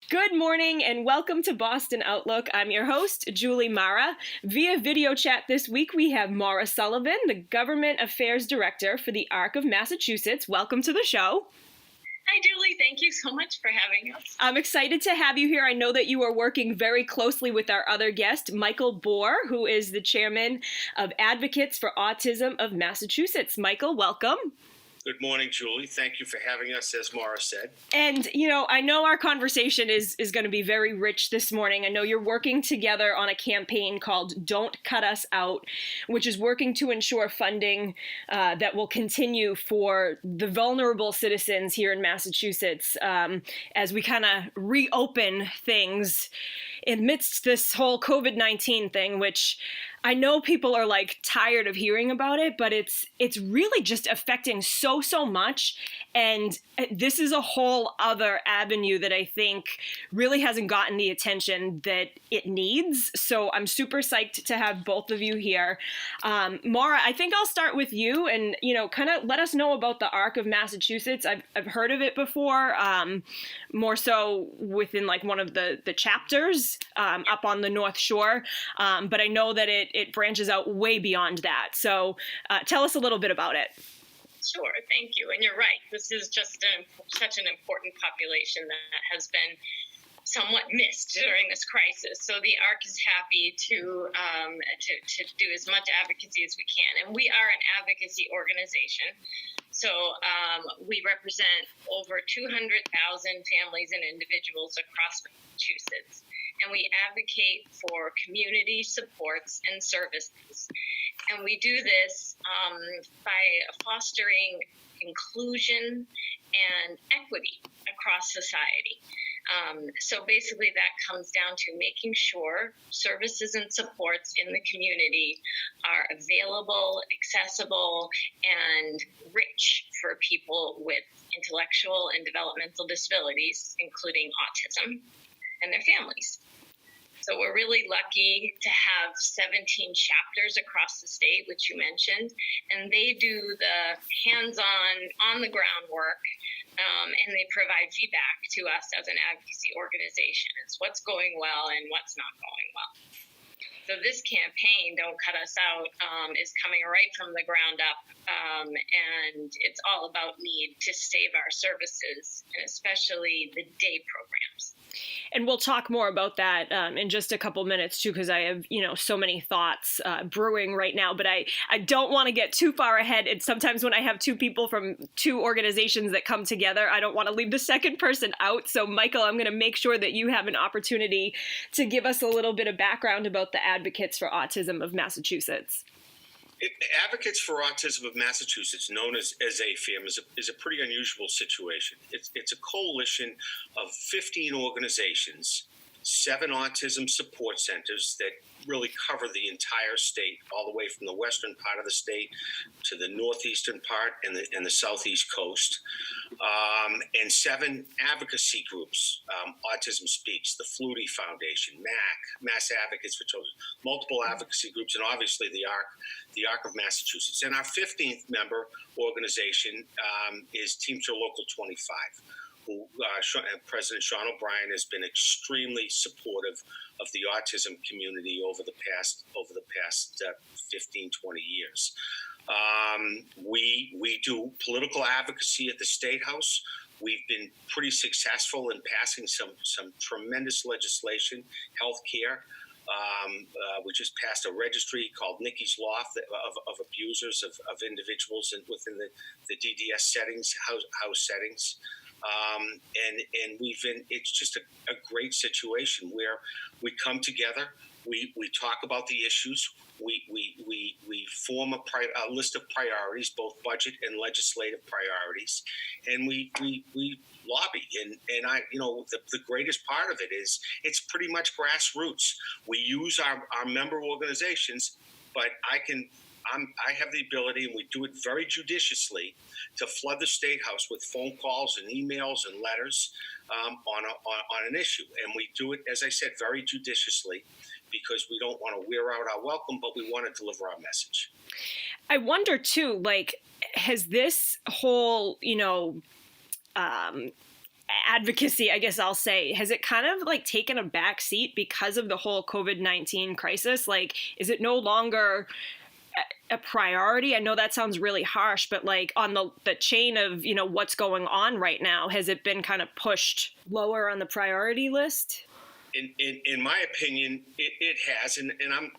Good morning and welcome to Boston Outlook. I'm your host, Julie Maura. Via video chat this week, we have Maura Sullivan, the Government Affairs Director for the ARC of Massachusetts. Welcome to the show. Hi, Julie. Thank you so much for having us. I'm excited to have you here. I know that you are working very closely with our other guest, Michael Borr, who is the chairman of Advocates for Autism of Massachusetts. Michael, welcome. Good morning, Julie. Thank you for having us, as Maura said. And, I know our conversation is going to be very rich this morning. I know you're working together on a campaign called Don't Cut Us Out, which is working to ensure funding that will continue for the vulnerable citizens here in Massachusetts as we kind of reopen things amidst this whole COVID-19 thing, which I know people are tired of hearing about it, but it's really just affecting so much. And this is a whole other avenue that I think really hasn't gotten the attention that it needs. So I'm super psyched to have both of you here. Maura, I think I'll start with you and, kind of let us know about the ARC of Massachusetts. I've heard of it before, more so within one of the chapters up on the North Shore. But I know that it branches out way beyond that. So tell us a little bit about it. Sure, thank you. And you're right. This is just such an important population that has been somewhat missed during this crisis. So the ARC is happy to do as much advocacy as we can. And we are an advocacy organization. So we represent over 200,000 families and individuals across Massachusetts. And we advocate for community supports and services. And we do this by fostering inclusion and equity across society. So basically that comes down to making sure services and supports in the community are available, accessible, and rich for people with intellectual and developmental disabilities, including autism, and their families. So we're really lucky to have 17 chapters across the state, which you mentioned, and they do the hands-on, on-the-ground work, and they provide feedback to us as an advocacy organization. It's what's going well and what's not going well. So this campaign, Don't Cut Us Out, is coming right from the ground up, and it's all about need to save our services, and especially the day programs. And we'll talk more about that in just a couple minutes, too, because I have, so many thoughts brewing right now. But I don't want to get too far ahead. And sometimes when I have two people from two organizations that come together, I don't want to leave the second person out. So, Michael, I'm going to make sure that you have an opportunity to give us a little bit of background about the Advocates for Autism of Massachusetts. Advocates for Autism of Massachusetts, known as AFAM, is a pretty unusual situation. It's a coalition of 15 organizations, 7 autism support centers that really cover the entire state, all the way from the western part of the state to the northeastern part and the southeast coast, and 7 advocacy groups, Autism Speaks, the Flutie Foundation, MAC, Mass Advocates for Children, multiple advocacy groups, and obviously the ARC of Massachusetts. And our 15th member organization is Teamster Local 25. Who President Sean O'Brien has been extremely supportive of the autism community over the past 15, 20 years. We do political advocacy at the State House. We've been pretty successful in passing some tremendous legislation, health care. We just passed a registry called Nikki's Law of abusers of individuals within the DDS settings, house settings. And it's just a great situation where we come together, we talk about the issues, we form a list of priorities, both budget and legislative priorities, and we lobby. And the greatest part of it is it's pretty much grassroots. We use our member organizations, but I have the ability, and we do it very judiciously, to flood the State House with phone calls and emails and letters on an issue. And we do it, as I said, very judiciously, because we don't want to wear out our welcome, but we want to deliver our message. I wonder, too, has this whole, advocacy, I guess I'll say, has it kind of like taken a back seat because of the whole COVID-19 crisis? Like, is it no longer a priority? I know that sounds really harsh, but like on the chain of, what's going on right now, has it been kind of pushed lower on the priority list? In my opinion, it has, and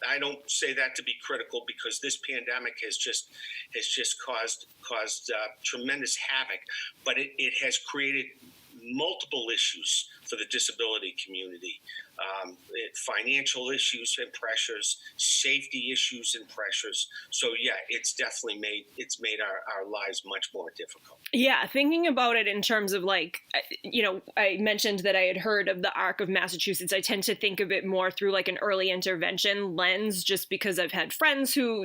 I don't say that to be critical, because this pandemic has just caused tremendous havoc, but it has created multiple issues for the disability community, financial issues and pressures, safety issues and pressures. So yeah, it's definitely made our lives much more difficult. Yeah, thinking about it in terms of like, I mentioned that I had heard of the ARC of Massachusetts. I tend to think of it more through like an early intervention lens, just because I've had friends who,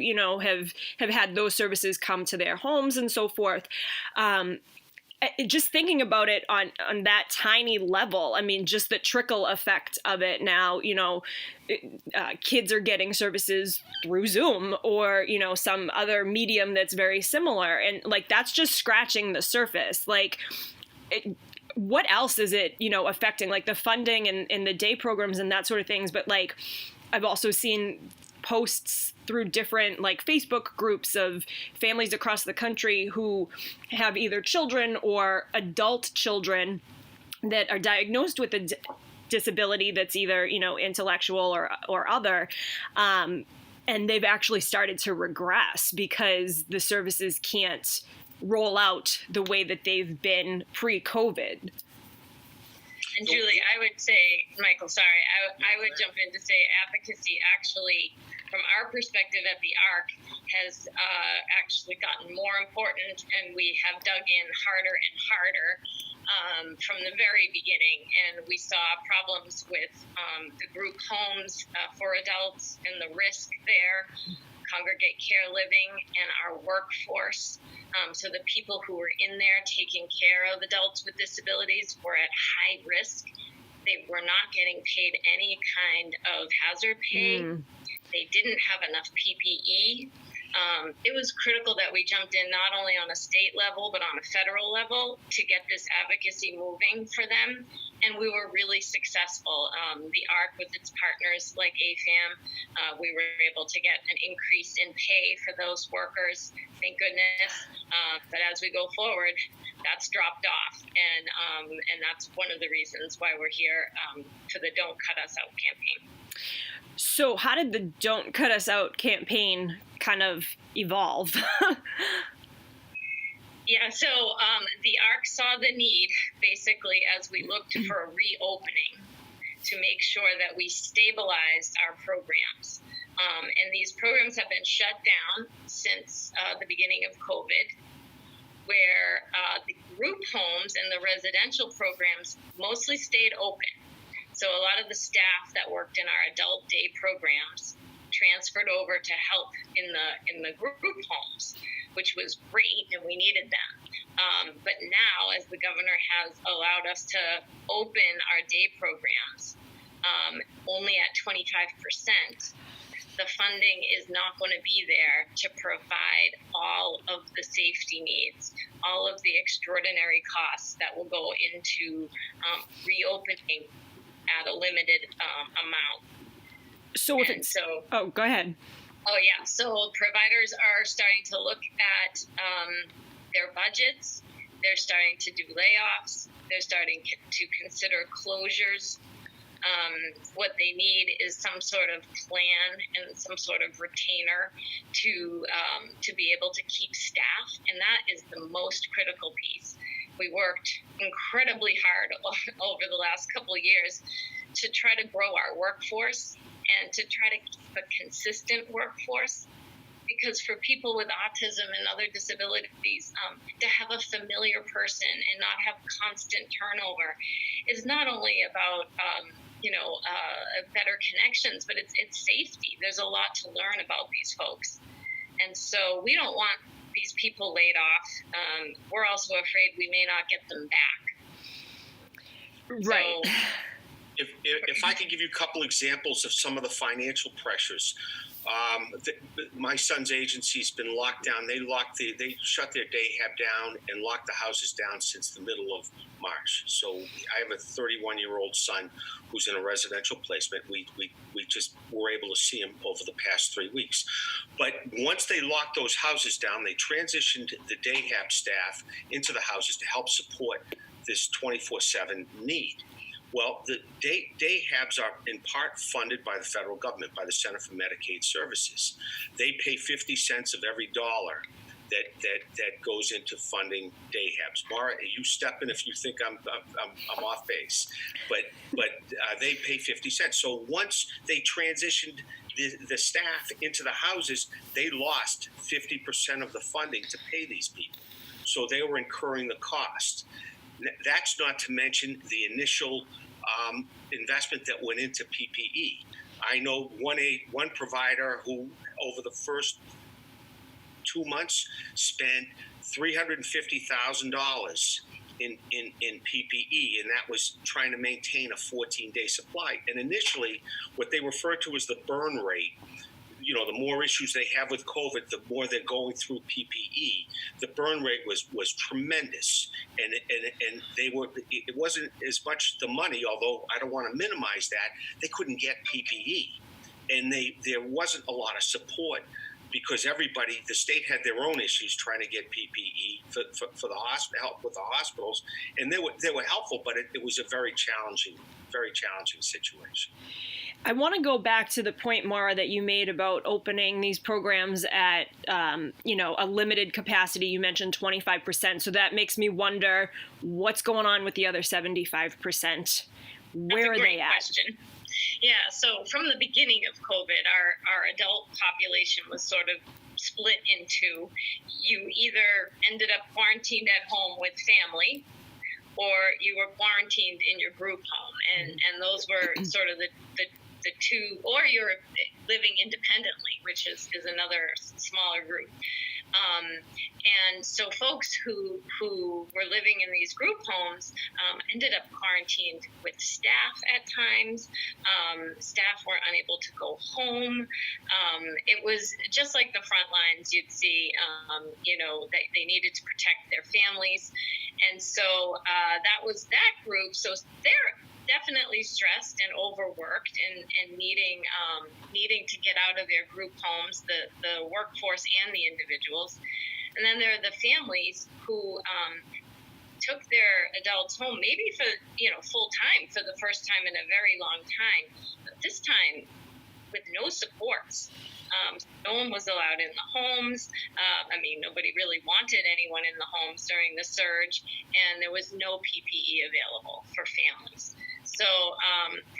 have had those services come to their homes and so forth. Just thinking about it on that tiny level, I mean, just the trickle effect of it now, kids are getting services through Zoom or, some other medium that's very similar. And like, that's just scratching the surface. Like, what else is it, affecting, like the funding and the day programs and that sort of things. But like, I've also seen posts through different like Facebook groups of families across the country who have either children or adult children that are diagnosed with a disability that's either, intellectual or other. And they've actually started to regress because the services can't roll out the way that they've been pre-COVID. And Julie, I would say, Michael, sorry, I would jump in to say advocacy actually, from our perspective at the ARC, has actually gotten more important, and we have dug in harder and harder from the very beginning. And we saw problems with the group homes for adults and the risk there, congregate care living, and our workforce. So the people who were in there taking care of adults with disabilities were at high risk. They were not getting paid any kind of hazard pay. They didn't have enough PPE. It was critical that we jumped in not only on a state level, but on a federal level to get this advocacy moving for them. And we were really successful. The ARC with its partners like AFAM, we were able to get an increase in pay for those workers, thank goodness. But as we go forward, that's dropped off. And that's one of the reasons why we're here for the Don't Cut Us Out campaign. So how did the Don't Cut Us Out campaign kind of evolve? Yeah, so the ARC saw the need, basically, as we looked for a reopening, to make sure that we stabilized our programs. And these programs have been shut down since the beginning of COVID, where the group homes and the residential programs mostly stayed open. So a lot of the staff that worked in our adult day programs transferred over to help in the group homes, which was great, and we needed them. But now, as the governor has allowed us to open our day programs only at 25%, the funding is not going to be there to provide all of the safety needs, all of the extraordinary costs that will go into reopening at a limited amount. So if it's, oh, go ahead. Oh, yeah. So providers are starting to look at their budgets. They're starting to do layoffs. They're starting to consider closures. What they need is some sort of plan and some sort of retainer to be able to keep staff, and that is the most critical piece. We worked incredibly hard over the last couple of years to try to grow our workforce and to try to keep a consistent workforce, because for people with autism and other disabilities, to have a familiar person and not have constant turnover is not only about better connections, but it's safety. There's a lot to learn about these folks, and so we don't want these people laid off. We're also afraid we may not get them back. Right. So, if I could give you a couple examples of some of the financial pressures, My son's agency's been locked down. They shut their day hab down and locked the houses down since the middle of March. So I have a 31-year-old son who's in a residential placement. We just were able to see him over the past 3 weeks. But once they locked those houses down, they transitioned the day hab staff into the houses to help support this 24/7 need. Well, the day habs are in part funded by the federal government, by the Center for Medicaid Services. They pay 50 cents of every dollar that goes into funding day habs. Maura, you step in if you think I'm off base, but they pay 50 cents. So once they transitioned the staff into the houses, they lost 50% of the funding to pay these people. So they were incurring the cost. That's not to mention the initial investment that went into PPE. I know one provider who, over the first 2 months, spent $350,000 in PPE, and that was trying to maintain a 14-day supply. And initially, what they referred to as the burn rate, the more issues they have with COVID, the more they're going through PPE. The burn rate was tremendous, and it wasn't as much the money, although I don't want to minimize that. They couldn't get PPE, and there wasn't a lot of support because the state had their own issues trying to get PPE for the hospital, help with the hospitals, and they were helpful, but it was a very challenging situation. I want to go back to the point, Maura, that you made about opening these programs at, a limited capacity. You mentioned 25%. So that makes me wonder what's going on with the other 75%. Where are they at? Question. Yeah, so from the beginning of COVID, our adult population was sort of split into, you either ended up quarantined at home with family, or you were quarantined in your group home. And those were sort of the two, or you're living independently, which is another smaller group. And so folks who were living in these group homes ended up quarantined with staff at times. Staff were unable to go home. It was just like the front lines. You'd see, they needed to protect their families. And so that was that group. So they're definitely stressed and overworked and needing to get out of their group homes, the workforce and the individuals. And then there are the families who took their adults home, maybe for full time for the first time in a very long time, but this time with no supports. No one was allowed in the homes. Nobody really wanted anyone in the homes during the surge, and there was no PPE available for families. So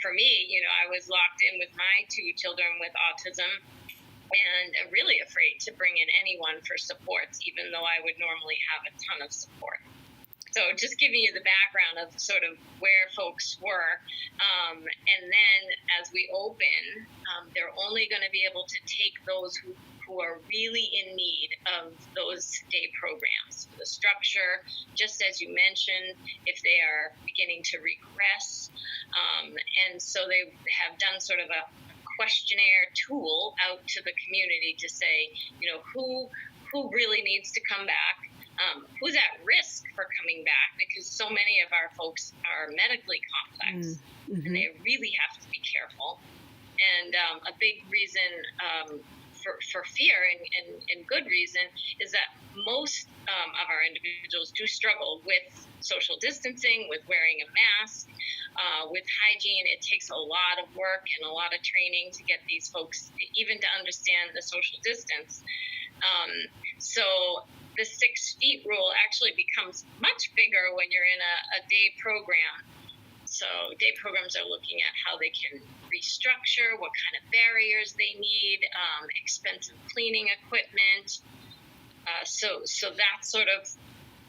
for me, I was locked in with my 2 children with autism and really afraid to bring in anyone for supports, even though I would normally have a ton of support. So just giving you the background of sort of where folks were. And then as we open, they're only going to be able to take those who are really in need of those day programs. The structure, just as you mentioned, if they are beginning to regress. And so they have done sort of a questionnaire tool out to the community to say, who really needs to come back. Who's at risk for coming back, because so many of our folks are medically complex and they really have to be careful. And a big reason for fear and good reason is that most of our individuals do struggle with social distancing, with wearing a mask, with hygiene. It takes a lot of work and a lot of training to get these folks even to understand the social distance. So the 6 feet rule actually becomes much bigger when you're in a day program. So day programs are looking at how they can restructure, what kind of barriers they need, expensive cleaning equipment. So that's sort of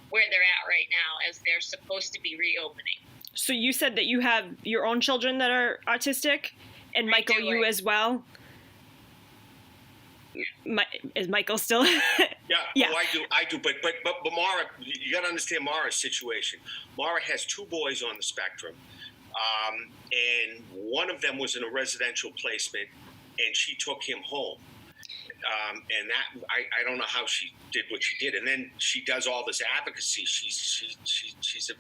where they're at right now as they're supposed to be reopening. So you said that you have your own children that are autistic, and Michael, you as well? Is Michael still? Yeah. Oh, I do. But Maura, you got to understand Maura's situation. Maura has 2 boys on the spectrum, and one of them was in a residential placement and she took him home. And that I don't know how she did what she did, and then she does all this advocacy. She's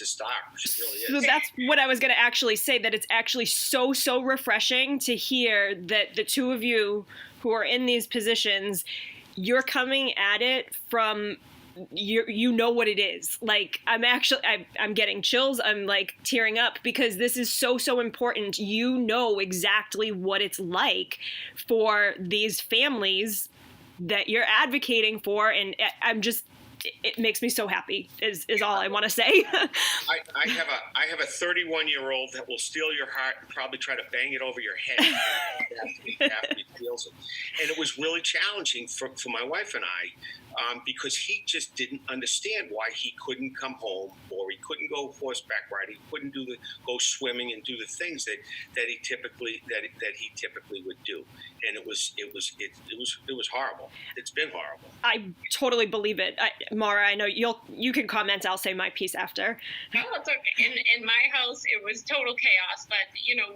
a star. She really is. So that's what I was going to actually say. That it's actually so refreshing to hear that the two of you who are in these positions, you're coming at it from. You know what it is. Like, I'm getting chills. I'm like tearing up because this is so important. You know exactly what it's like for these families that you're advocating for. And it makes me so happy is all I want to say. I have a 31-year-old that will steal your heart and probably try to bang it over your head after he feels it. And it was really challenging for my wife and I, because he just didn't understand why he couldn't come home, or he couldn't go horseback riding, he couldn't go swimming and do the things that he typically would do. And it was horrible. It's been horrible. I totally believe it. Maura, I know you can comment. I'll say my piece after. No, it's okay. In my house, it was total chaos, but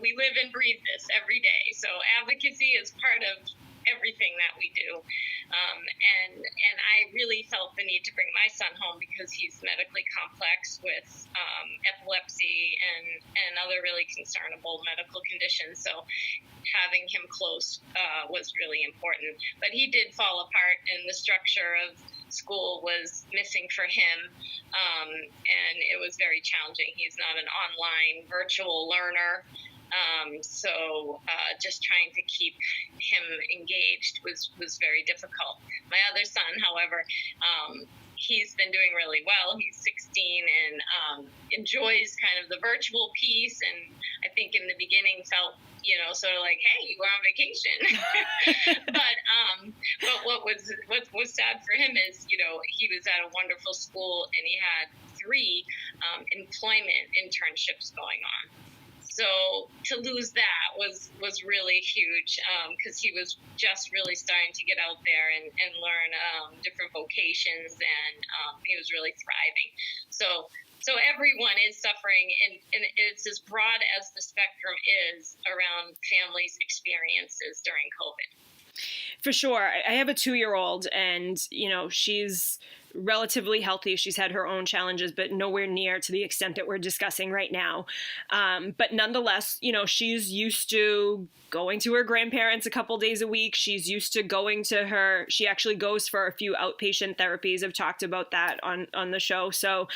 we live and breathe this every day. So advocacy is part of everything that we do. And I really felt the need to bring my son home because he's medically complex with epilepsy and other really concernable medical conditions. So having him close was really important. But he did fall apart, and the structure of school was missing for him, and it was very challenging. He's not an online virtual learner. So just trying to keep him engaged was very difficult. My other son, however, he's been doing really well. He's 16 and enjoys kind of the virtual piece, and I think in the beginning felt sort of like, hey, we're on vacation. But what was sad for him is, he was at a wonderful school and he had 3 employment internships going on. So to lose that was really huge, because he was just really starting to get out there and learn different vocations, and he was really thriving. So everyone is suffering, and it's as broad as the spectrum is around families' experiences during COVID. For sure. I have a 2-year-old, and, she's relatively healthy. She's had her own challenges, but nowhere near to the extent that we're discussing right now. But nonetheless, she's used to going to her grandparents a couple days a week. She's used to she actually goes for a few outpatient therapies. I've talked about that on the show. So,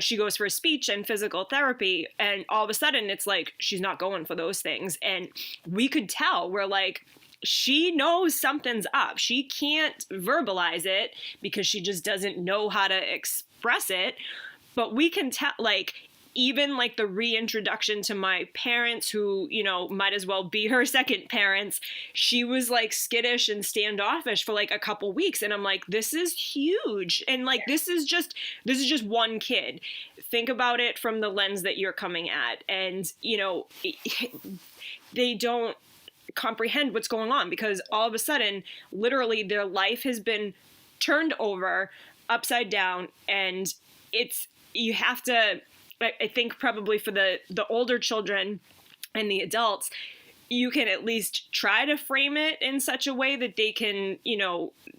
she goes for speech and physical therapy, and all of a sudden it's like, she's not going for those things. And we could tell, we're like, she knows something's up. She can't verbalize it because she just doesn't know how to express it. But we can tell, like, even like the reintroduction to my parents, who, might as well be her second parents, she was like skittish and standoffish for like a couple weeks. And I'm like, this is huge. And like, this is just one kid. Think about it from the lens that you're coming at. And, they don't comprehend what's going on, because all of a sudden, literally, their life has been turned over upside down. And you have to, I think probably for the older children and the adults, you can at least try to frame it in such a way that they can,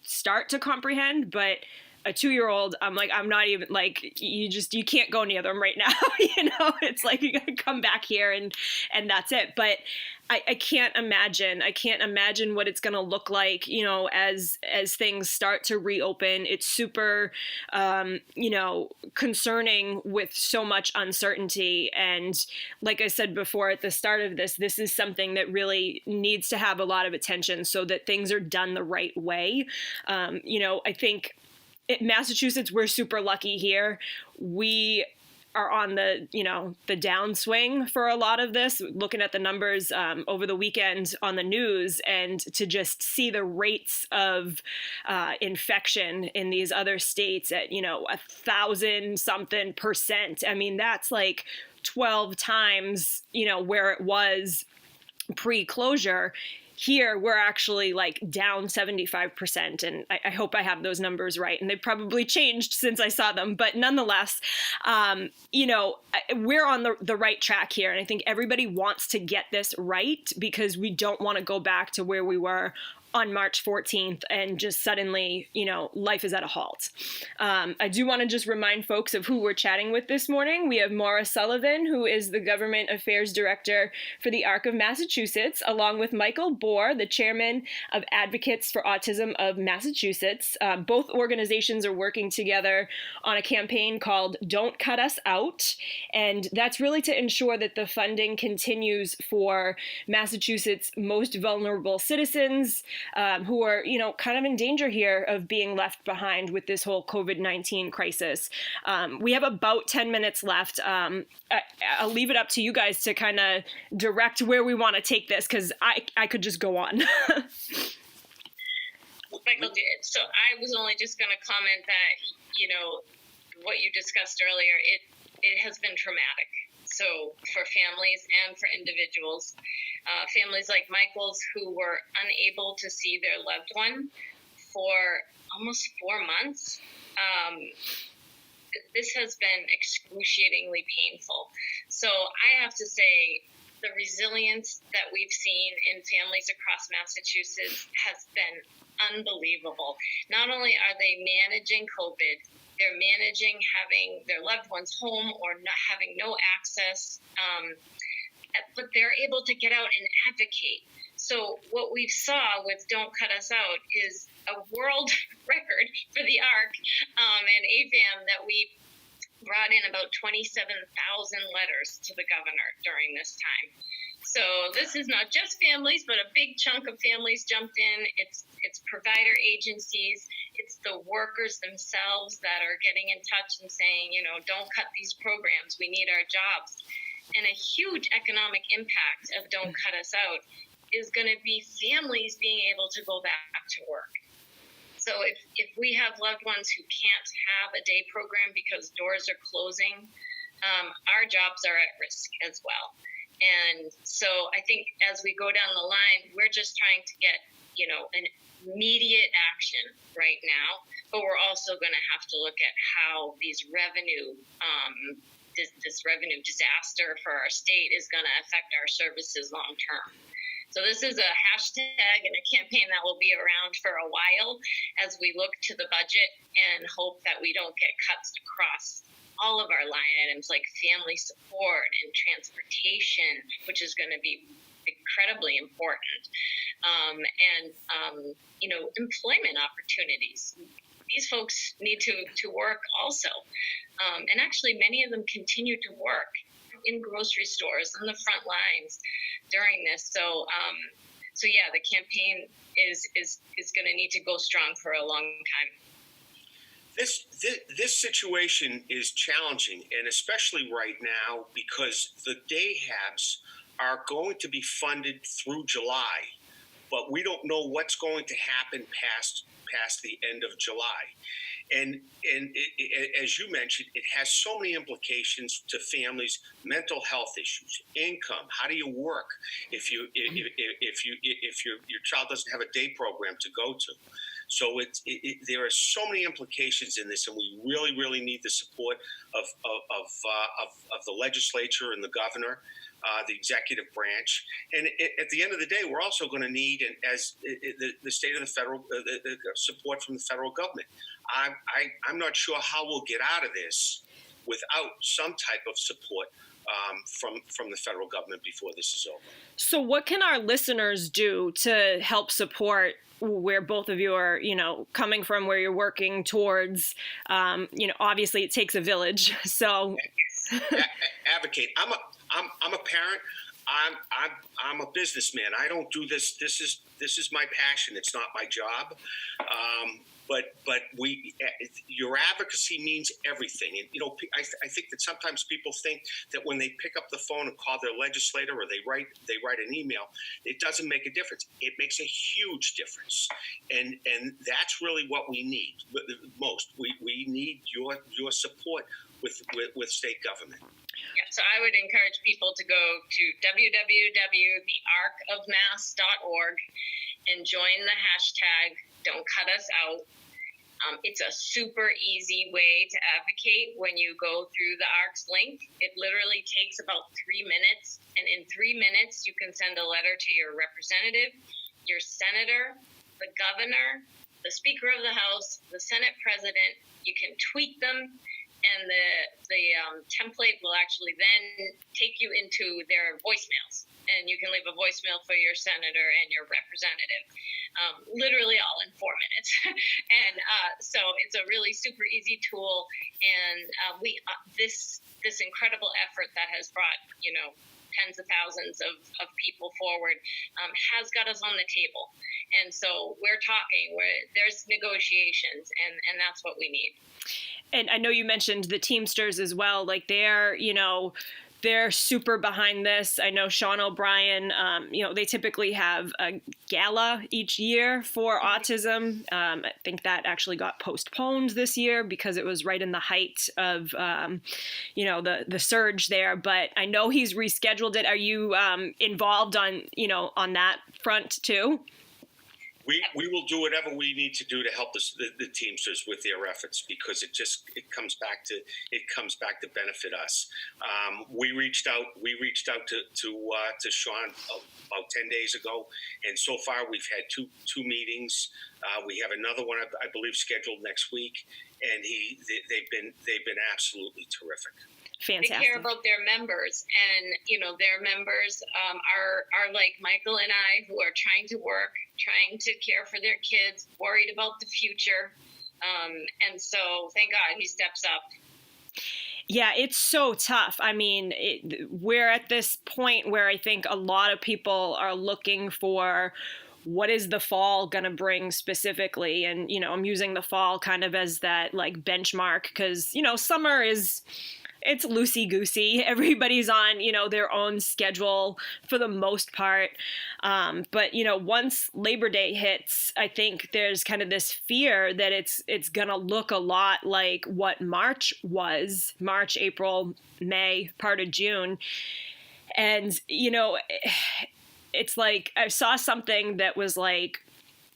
start to comprehend. But a 2-year-old, I'm like, I'm not even like, you can't go near them right now. It's like, you gotta come back here and that's it. But I can't imagine what it's going to look like, as things start to reopen. It's super, concerning with so much uncertainty. And like I said before at the start of this is something that really needs to have a lot of attention so that things are done the right way. I think in Massachusetts, we're super lucky here. We are on the downswing for a lot of this, looking at the numbers over the weekend on the news, and to just see the rates of infection in these other states at, 1,000-something%. I mean, that's like 12 times, where it was pre-closure. here we're actually like down 75%. And I hope I have those numbers right. And they've probably changed since I saw them. But nonetheless, we're on the right track here. And I think everybody wants to get this right because we don't want to go back to where we were on March 14th and just suddenly, life is at a halt. I do want to just remind folks of who we're chatting with this morning. We have Maura Sullivan, who is the Government Affairs Director for the ARC of Massachusetts, along with Michael Borr, the Chairman of Advocates for Autism of Massachusetts. Both organizations are working together on a campaign called Don't Cut Us Out, and that's really to ensure that the funding continues for Massachusetts' most vulnerable citizens, who are, kind of in danger here of being left behind with this whole COVID-19 crisis. We have about 10 minutes left. I'll leave it up to you guys to kind of direct where we want to take this, because I could just go on. Michael did. So I was only just going to comment that, what you discussed earlier, it has been traumatic. So for families and for individuals, families like Michael's who were unable to see their loved one for almost 4 months, this has been excruciatingly painful. So I have to say the resilience that we've seen in families across Massachusetts has been unbelievable. Not only are they managing COVID, they're managing having their loved ones home or not having no access, but they're able to get out and advocate. So what we saw with Don't Cut Us Out is a world record for the ARC and AFAM that we brought in about 27,000 letters to the governor during this time. So this is not just families, but a big chunk of families jumped in. It's provider agencies. It's the workers themselves that are getting in touch and saying, don't cut these programs. We need our jobs. And a huge economic impact of Don't Cut Us Out is going to be families being able to go back to work. So if we have loved ones who can't have a day program because doors are closing, our jobs are at risk as well. And so I think as we go down the line, we're just trying to get, an immediate action right now, but we're also going to have to look at how these revenue, this revenue disaster for our state is going to affect our services long term. So this is a hashtag and a campaign that will be around for a while as we look to the budget and hope that we don't get cuts across all of our line items like family support and transportation, which is going to be incredibly important, and employment opportunities. These folks need to work also, and actually many of them continue to work in grocery stores on the front lines during this. So yeah, the campaign is going to need to go strong for a long time. This situation is challenging, and especially right now because the day habs are going to be funded through July, but we don't know what's going to happen past the end of July. And as you mentioned, it has so many implications to families, mental health issues, income. How do you work if your child doesn't have a day program to go to? So there are so many implications in this, and we really, really need the support of the legislature and the governor, the executive branch. And at the end of the day, we're also going to need, as the state of the federal the support from the federal government. I'm not sure how we'll get out of this without some type of support from the federal government before this is over. So what can our listeners do to help support where both of you are, coming from, where you're working towards? Obviously it takes a village. So advocate. I'm a parent. I'm a businessman. I don't do this. This is my passion. It's not my job. But your advocacy means everything. And I think that sometimes people think that when they pick up the phone and call their legislator or they write an email, it doesn't make a difference. It makes a huge difference, and that's really what we need most. We need your support with state government. Yeah, so I would encourage people to go to www.thearcofmass.org and join the hashtag Don't Cut Us Out. It's a super easy way to advocate when you go through the ARC's link. It literally takes about 3 minutes, and in 3 minutes, you can send a letter to your representative, your senator, the governor, the Speaker of the House, the Senate President. You can tweet them, and the template will actually then take you into their voicemails, and you can leave a voicemail for your senator and your representative. Literally all in 4 minutes. And so it's a really super easy tool. And this incredible effort that has brought, tens of thousands of people forward has got us on the table. And so we're talking, there's negotiations, and that's what we need. And I know you mentioned the Teamsters as well. Like they're super behind this. I know Sean O'Brien, they typically have a gala each year for autism. I think that actually got postponed this year because it was right in the height of, the surge there. But I know he's rescheduled it. Are you involved on that front too? We will do whatever we need to do to help the Teamsters with their efforts, because it comes back to benefit us. We reached out to Sean about 10 days ago, and so far we've had two meetings. We have another one I believe scheduled next week, and they've been absolutely terrific. Fantastic. They care about their members, and their members are like Michael and I, who are trying to work, trying to care for their kids, worried about the future, and so thank God he steps up. Yeah, it's so tough. I mean, we're at this point where I think a lot of people are looking for what is the fall going to bring specifically? And, I'm using the fall kind of as that like benchmark because, summer it's loosey-goosey. Everybody's on, their own schedule for the most part. But, once Labor Day hits, I think there's kind of this fear that it's going to look a lot like what March was, March, April, May, part of June. And, it's like I saw something that was like,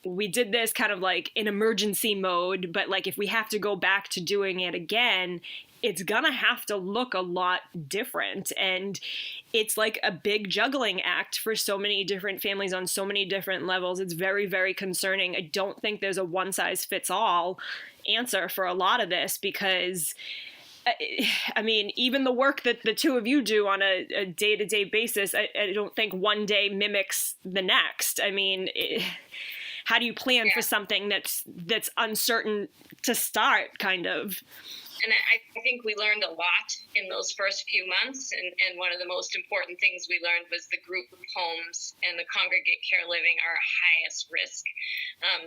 we did this kind of like in emergency mode, but like if we have to go back to doing it again, it's gonna have to look a lot different. And it's like a big juggling act for so many different families on so many different levels. It's very, very concerning. I don't think there's a one size fits all answer for a lot of this because I mean, even the work that the two of you do on a day-to-day basis, I don't think one day mimics the next. I mean, how do you plan for something that's uncertain to start, kind of? And I think we learned a lot in those first few months. And one of the most important things we learned was the group homes and the congregate care living are highest risk.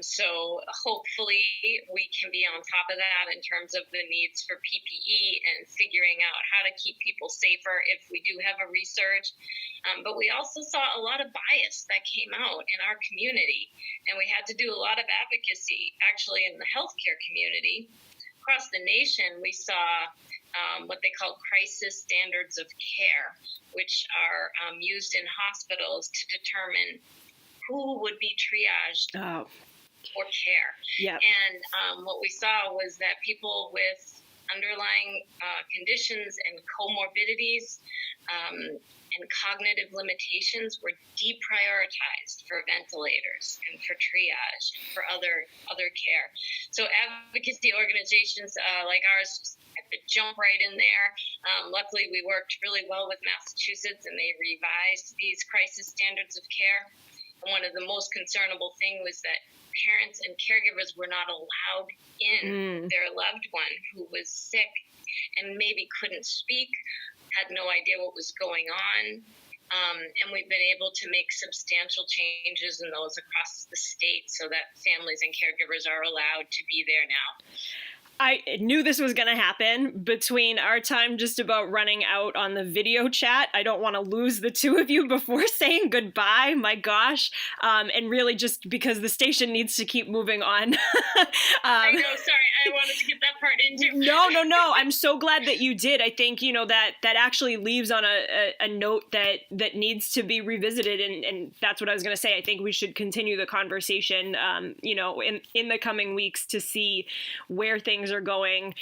So hopefully we can be on top of that in terms of the needs for PPE and figuring out how to keep people safer if we do have a resurge. But we also saw a lot of bias that came out in our community. And we had to do a lot of advocacy actually in the healthcare community. Across the nation, we saw what they call crisis standards of care, which are used in hospitals to determine who would be triaged for care. Yep. And what we saw was that people with underlying conditions and comorbidities and cognitive limitations were deprioritized for ventilators and for triage, for other care. So advocacy organizations like ours had to jump right in there. Luckily, we worked really well with Massachusetts, and they revised these crisis standards of care. And one of the most concernable things was that parents and caregivers were not allowed in their loved one who was sick and maybe couldn't speak, had no idea what was going on. And we've been able to make substantial changes in those across the state so that families and caregivers are allowed to be there now. I knew this was going to happen between our time just about running out on the video chat. I don't want to lose the two of you before saying goodbye. My gosh. And really just because the station needs to keep moving on. I know, sorry. I wanted to get that part in too. No. I'm so glad that you did. I think, that actually leaves on a note that needs to be revisited. And that's what I was going to say. I think we should continue the conversation, in the coming weeks to see where things are going,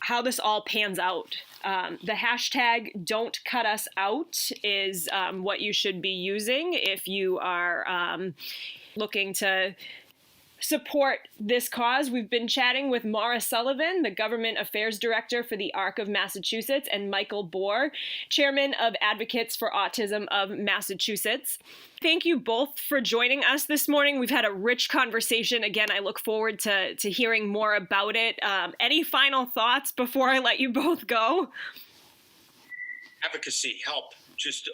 how this all pans out. The hashtag "Don't Cut Us Out" is what you should be using if you are looking to support this cause. We've been chatting with Maura Sullivan, the Government Affairs Director for the ARC of Massachusetts, and Michael Borr, Chairman of Advocates for Autism of Massachusetts. Thank you both for joining us this morning. We've had a rich conversation. Again, I look forward to hearing more about it. Any final thoughts before I let you both go? Advocacy, help. Just,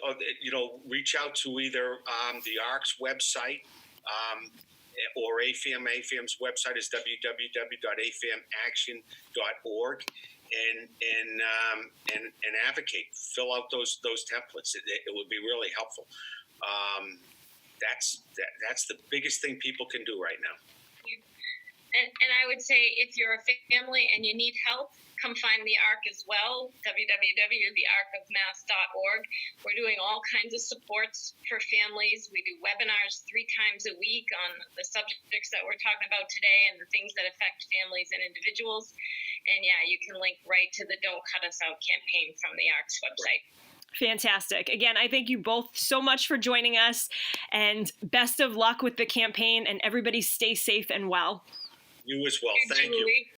reach out to either the ARC's website or AFAM. AFAM's website is www.afamaction.org, and advocate. Fill out those templates. It would be really helpful. That's the biggest thing people can do right now. And I would say if you're a family and you need help, come find the ARC as well, www.thearcofmass.org. We're doing all kinds of supports for families. We do webinars 3 times a week on the subjects that we're talking about today and the things that affect families and individuals. And yeah, you can link right to the Don't Cut Us Out campaign from the ARC's website. Fantastic. Again, I thank you both so much for joining us, and best of luck with the campaign, and everybody stay safe and well. You as well. Thank you.